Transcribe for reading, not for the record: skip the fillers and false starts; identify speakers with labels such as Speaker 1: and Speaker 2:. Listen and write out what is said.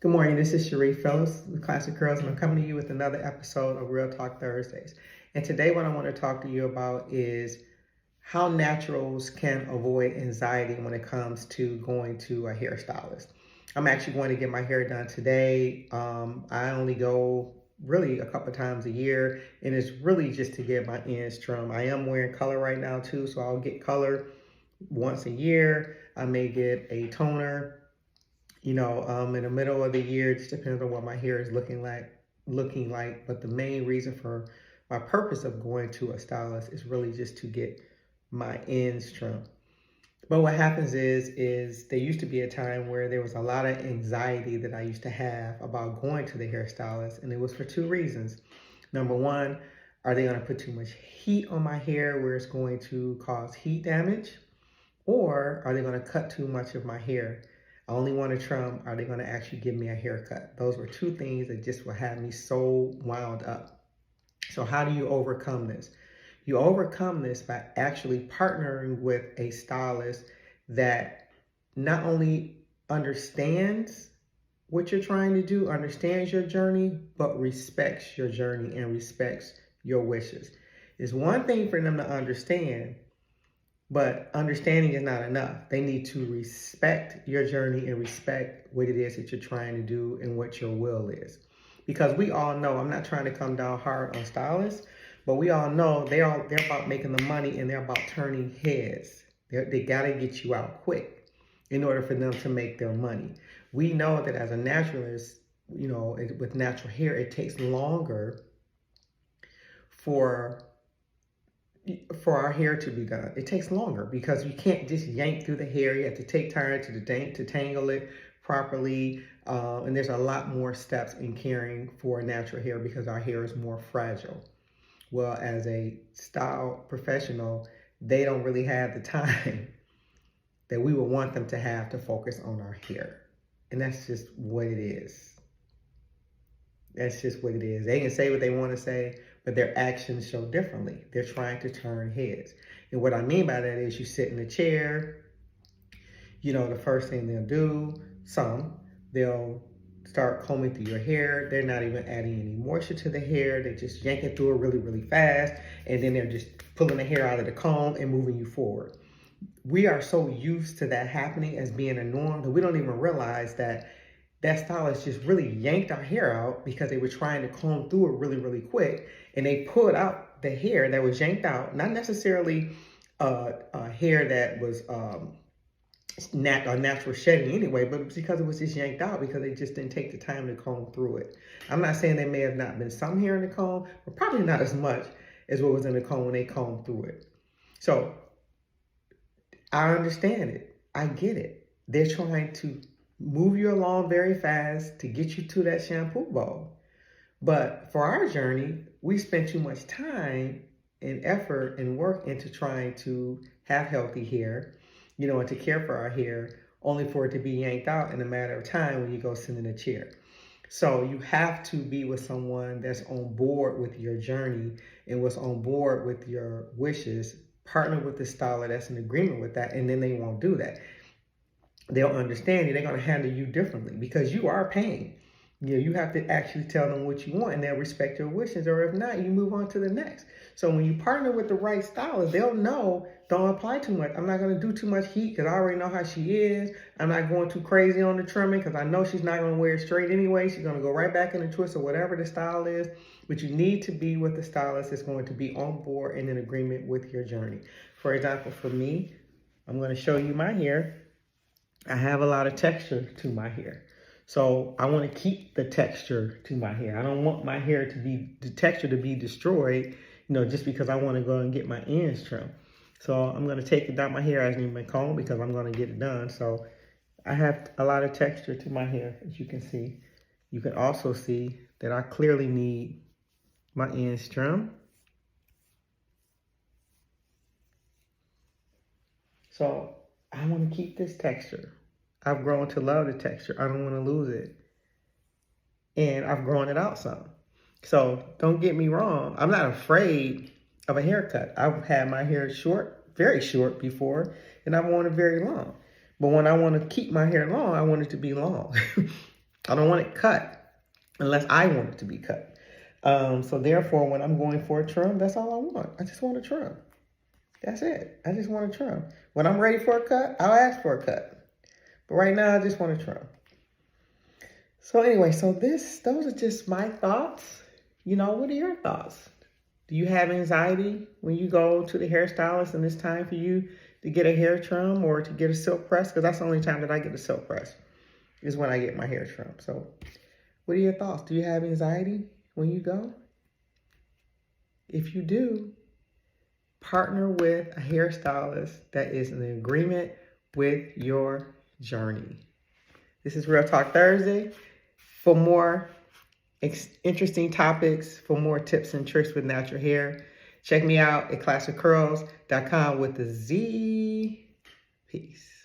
Speaker 1: Good morning, this is Sharif Phillips, the Classic Curls, and I'm coming to you with another episode of Real Talk Thursdays. And today what I want to talk to you about is how naturals can avoid anxiety when it comes to going to a hairstylist. I'm actually going to get my hair done today. I only go really a couple times a year, and it's really just to get my ends trimmed. I am wearing color right now too, so I'll get color once a year. I may get a toner in the middle of the year. It just depends on what my hair is looking like. But the main reason for my purpose of going to a stylist is really just to get my ends trimmed. But what happens is there used to be a time where there was a lot of anxiety that I used to have about going to the hairstylist, and it was for two reasons. Number one, are they going to put too much heat on my hair where it's going to cause heat damage? Or are they going to cut too much of my hair? I only want to trim. Are they going to actually give me a haircut? Those were two things that just would have me so wound up. So how do you overcome this? You overcome this by actually partnering with a stylist that not only understands what you're trying to do, understands your journey, but respects your journey and respects your wishes. It's one thing for them to understand, but understanding is not enough. They need to respect your journey and respect what it is that you're trying to do and what your will is. Because we all know, I'm not trying to come down hard on stylists, but we all know they're about making the money and they're about turning heads. They got to get you out quick in order for them to make their money. We know that as a naturalist, with natural hair, it takes longer for our hair to be done. It takes longer because you can't just yank through the hair. You have to take time to tangle it properly. And there's a lot more steps in caring for natural hair because our hair is more fragile. Well, as a style professional, they don't really have the time that we would want them to have to focus on our hair. And that's just what it is. That's just what it is. They can say what they want to say, but their actions show differently. They're trying to turn heads. And what I mean by that is you sit in a chair, the first thing they'll do, they'll start combing through your hair. They're not even adding any moisture to the hair. They're just yanking through it really, really fast. And then they're just pulling the hair out of the comb and moving you forward. We are so used to that happening as being a norm that we don't even realize that stylist just really yanked our hair out because they were trying to comb through it really, really quick. And they pulled out the hair that was yanked out, not necessarily hair that was natural shedding anyway, but because it was just yanked out because they just didn't take the time to comb through it. I'm not saying there may have not been some hair in the comb, but probably not as much as what was in the comb when they combed through it. So I understand it. I get it. They're trying to move you along very fast to get you to that shampoo bowl. But for our journey, we spent too much time and effort and work into trying to have healthy hair, and to care for our hair, only for it to be yanked out in a matter of time when you go sit in a chair. So you have to be with someone that's on board with your journey and was on board with your wishes, partner with the stylist that's in agreement with that, and then they won't do that. They'll understand you. They're going to handle you differently because you are paying. You have to actually tell them what you want and they'll respect your wishes, or if not, you move on to the next. So when you partner with the right stylist, they'll know, don't apply too much. I'm not going to do too much heat because I already know how she is. I'm not going too crazy on the trimming because I know she's not going to wear it straight anyway. She's going to go right back in the twist or whatever the style is. But you need to be with the stylist that's going to be on board and in agreement with your journey. For example, for me, I'm going to show you my hair. I have a lot of texture to my hair. So I want to keep the texture to my hair. I don't want my hair to be, the texture to be destroyed, just because I want to go and get my ends trimmed. So I'm going to take it down. My hair hasn't even been combed because I'm going to get it done. So I have a lot of texture to my hair, as you can see. You can also see that I clearly need my ends trimmed. So I want to keep this texture. I've grown to love the texture. I don't want to lose it. And I've grown it out some. So don't get me wrong. I'm not afraid of a haircut. I've had my hair short, very short before, and I've worn it very long. But when I want to keep my hair long, I want it to be long. I don't want it cut unless I want it to be cut. So therefore, when I'm going for a trim, that's all I want. I just want a trim. That's it. I just want a trim. When I'm ready for a cut, I'll ask for a cut. But right now, I just want a trim. So anyway, those are just my thoughts. What are your thoughts? Do you have anxiety when you go to the hairstylist and it's time for you to get a hair trim or to get a silk press? Because that's the only time that I get a silk press is when I get my hair trimmed. So what are your thoughts? Do you have anxiety when you go? If you do, partner with a hairstylist that is in agreement with your journey. This is Real Talk Thursday. For more interesting topics, for more tips and tricks with natural hair, check me out at classiccurls.com with the Z. Peace.